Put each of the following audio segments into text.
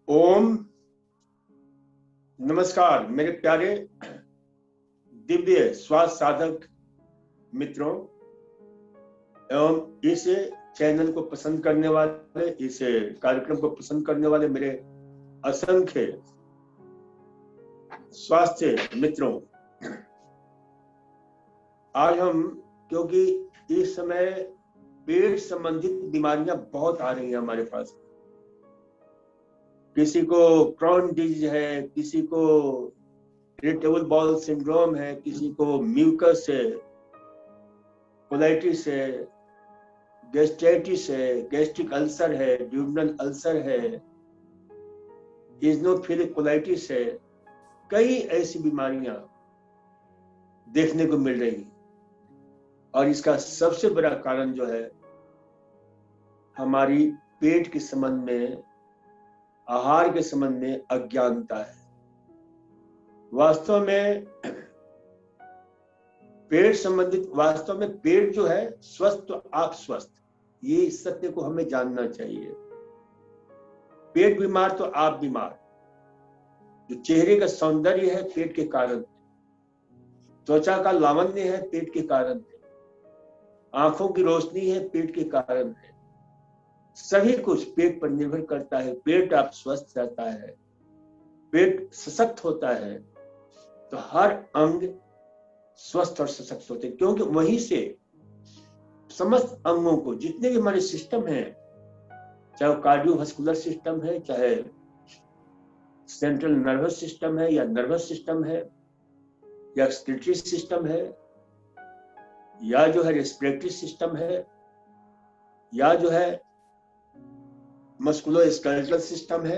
ओम नमस्कार मेरे प्यारे दिव्य स्वास्थ्य साधक मित्रों एवं इस चैनल को पसंद करने वाले, इस कार्यक्रम को पसंद करने वाले मेरे असंख्य स्वास्थ्य मित्रों। आज हम, क्योंकि इस समय पेट संबंधित बीमारियां बहुत आ रही हैं हमारे पास, किसी को क्रॉन डिजीज है, किसी को इरिटेबल बाउल सिंड्रोम है, किसी को म्यूकस है, कोलाइटिस है, गैस्ट्राइटिस है, गैस्ट्रिक अल्सर है, ड्यूडेनल अल्सर है, इजनोफिलिक कोलाइटिस है। कई ऐसी बीमारियां देखने को मिल रही और इसका सबसे बड़ा कारण जो है हमारी पेट के संबंध में, आहार के संबंध में अज्ञानता है। वास्तव में पेट जो है स्वस्थ तो आप स्वस्थ, ये इस सत्य को हमें जानना चाहिए। पेट बीमार तो आप बीमार। जो चेहरे का सौंदर्य है पेट के कारण, त्वचा का लावण्य है पेट के कारण, आंखों की रोशनी है पेट के कारण है। सभी कुछ पेट पर निर्भर करता है। पेट आप स्वस्थ रहता है, पेट सशक्त होता है तो हर अंग स्वस्थ और सशक्त होते हैं, क्योंकि वहीं से समस्त अंगों को, जितने भी हमारे सिस्टम हैं, चाहे वो कार्डियोवास्कुलर सिस्टम है, चाहे सेंट्रल नर्वस सिस्टम है, या नर्वस सिस्टम है, या एक्सक्रीटरी सिस्टम है, या जो है रेस्पिरेटरी सिस्टम है, या जो है मस्कुलोस्केलेटल सिस्टम है,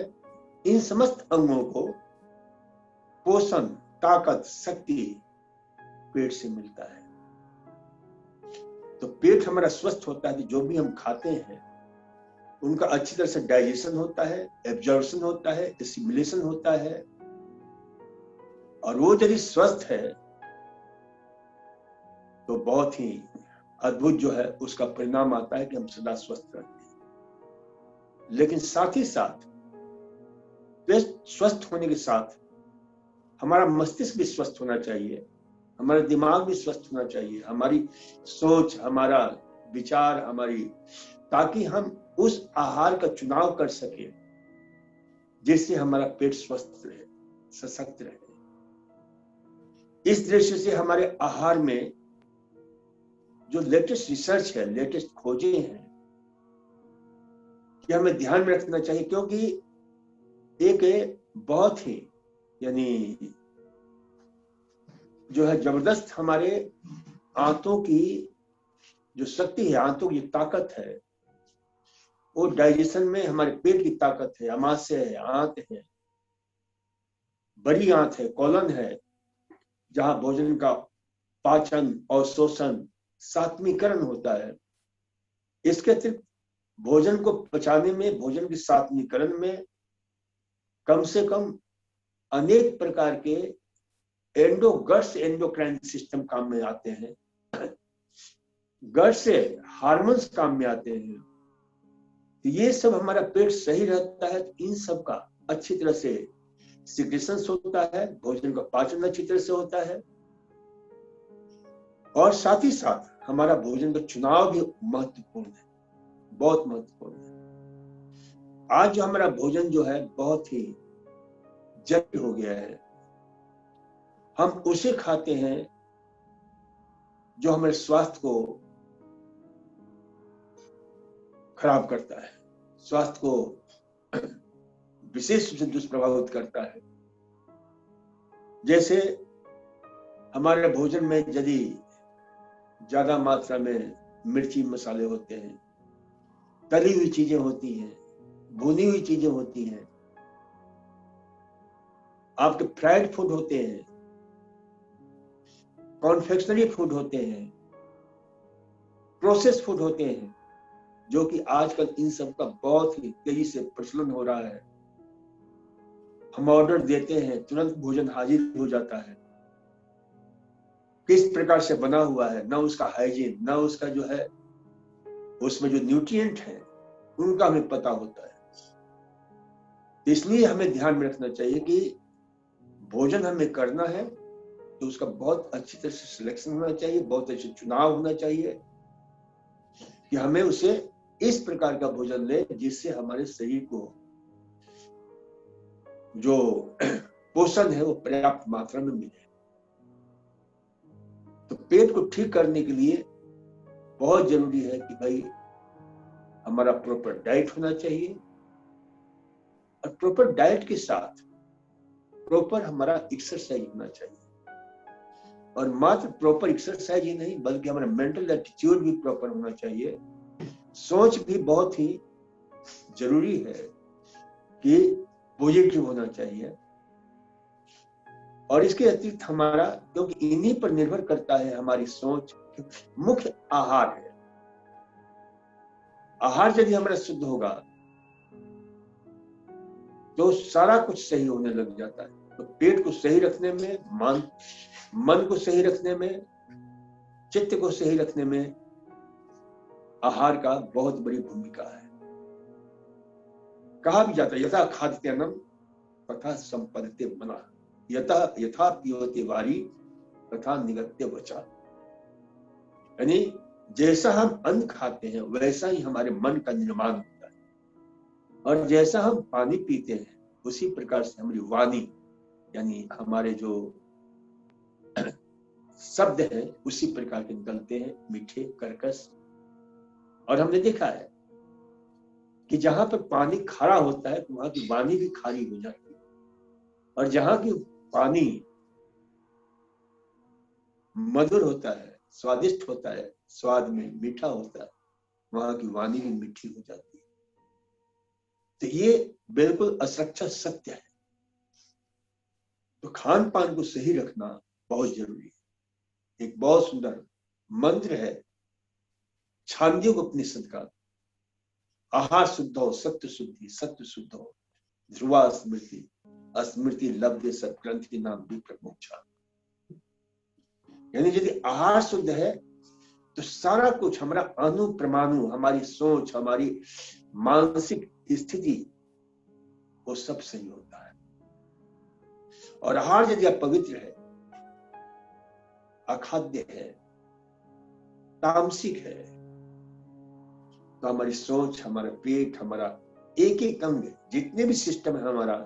इन समस्त अंगों को पोषण, ताकत, शक्ति पेट से मिलता है। तो पेट हमारा स्वस्थ होता है तो जो भी हम खाते हैं उनका अच्छी तरह से डाइजेशन होता है, एब्जॉर्प्शन होता है, एसिमिलेशन होता है। और वो यदि स्वस्थ है तो बहुत ही अद्भुत जो है उसका परिणाम आता है कि हम सदा स्वस्थ रहते हैं। लेकिन साथ ही साथ पेट स्वस्थ होने के साथ हमारा मस्तिष्क भी स्वस्थ होना चाहिए, हमारा दिमाग भी स्वस्थ होना चाहिए, हमारी सोच, हमारा विचार, ताकि हम उस आहार का चुनाव कर सके जिससे हमारा पेट स्वस्थ रहे, सशक्त रहे। इस दृष्टि से हमारे आहार में जो लेटेस्ट रिसर्च है, लेटेस्ट खोजें हैं, कि हमें ध्यान में रखना चाहिए, क्योंकि एक बहुत ही यानी जो है जबरदस्त हमारे आंतों की जो शक्ति है, आंतों की ताकत है, वो डाइजेशन में हमारे पेट की ताकत है। अमाशय है, आंत है, बड़ी आंत है, कॉलन है, जहां भोजन का पाचन और शोषण, सात्मीकरण होता है। इसके अतिरिक्त भोजन को पचाने में, भोजन के सात्मीकरण में कम से कम अनेक प्रकार के गट्स एंडोक्राइन सिस्टम काम में आते हैं, गट से हार्मोन्स काम में आते हैं। तो ये सब हमारा पेट सही रहता है तो इन सब का अच्छी तरह से सिक्रेशन होता है, भोजन का पाचन अच्छी तरह से होता है, और साथ ही साथ हमारा भोजन का चुनाव भी महत्वपूर्ण है, बहुत महत्वपूर्ण है। आज जो हमारा भोजन जो है बहुत ही जटिल हो गया है। हम उसे खाते हैं जो हमारे स्वास्थ्य को खराब करता है, स्वास्थ्य को विशेष रूप से दुष्प्रभावित करता है। जैसे हमारे भोजन में यदि ज्यादा मात्रा में मिर्ची मसाले होते हैं, तली हुई चीजें होती हैं, भुनी हुई चीजें होती हैं, आपके फ्राइड फूड होते हैं, कॉन्फेक्शनरी फूड होते हैं, प्रोसेस फूड होते हैं, जो कि आजकल इन सब का बहुत ही तेजी से प्रचलन हो रहा है। हम ऑर्डर देते हैं, तुरंत भोजन हाजिर हो जाता है। किस प्रकार से बना हुआ है, ना उसका हाइजीन, ना उसका जो है उसमें जो न्यूट्रिएंट है उनका हमें पता होता है। तो इसलिए हमें ध्यान में रखना चाहिए कि भोजन हमें करना है तो उसका बहुत अच्छी तरह से सिलेक्शन होना चाहिए, बहुत अच्छे चुनाव होना चाहिए कि हमें उसे इस प्रकार का भोजन ले जिससे हमारे शरीर को जो पोषण है वो पर्याप्त मात्रा में मिले। तो पेट को ठीक करने के लिए बहुत जरूरी है कि भाई हमारा प्रॉपर डाइट होना चाहिए, और प्रॉपर डाइट के साथ प्रॉपर हमारा एक्सरसाइज होना चाहिए। और मात्र प्रॉपर एक्सरसाइज ही नहीं बल्कि हमारा मेंटल एटीट्यूड भी प्रॉपर होना चाहिए। सोच भी बहुत ही जरूरी है कि पॉजिटिव होना चाहिए। और इसके अतिरिक्त हमारा, क्योंकि इन्हीं पर निर्भर करता है हमारी सोच, मुख्य आहार है। आहार यदि हमारा शुद्ध होगा तो सारा कुछ सही होने लग जाता है। तो पेट को सही रखने में, मन को सही रखने में, चित्त को सही रखने में आहार का बहुत बड़ी भूमिका है। कहा भी जाता है यथा खाद्यान्नम तथा संपदते मनः, यथा पीयते वारी तथा निगत्य वचा। यानी जैसा हम अन्न खाते हैं वैसा ही हमारे मन का निर्माण होता है, और जैसा हम पानी पीते हैं उसी प्रकार से हमारी वाणी यानी हमारे जो शब्द हैं उसी प्रकार के निकलते हैं, मीठे, कर्कश। और हमने देखा है कि जहां पर पानी खारा होता है तो वहां की वाणी भी खारी हो जाती है, और जहां की पानी मधुर होता है, स्वादिष्ट होता है, स्वाद में मीठा होता है, वहां की वाणी भी मीठी हो जाती है। तो ये बिल्कुल असरक्षा सत्य है। तो खान पान को सही रखना बहुत जरूरी है। एक बहुत सुंदर मंत्र है छांदोग्योपनिषद का, आहार शुद्धो सत्य शुद्धि, सत्य शुद्धो ध्रुवा स्मृति, अस्मृति लब्धे सत्ग्रंथि नाम विप्रमोक्षा। यानी यदि आहार शुद्ध है तो सारा कुछ हमारा अणु परमाणु, हमारी सोच, हमारी मानसिक स्थिति, वो सब सही होता है। और आहार यदि अपवित्र है, अखाद्य है, तामसिक है, तो हमारी सोच, हमारा पेट, हमारा एक एक अंग, जितने भी सिस्टम है हमारा,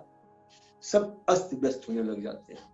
सब अस्त व्यस्त होने लग जाते हैं।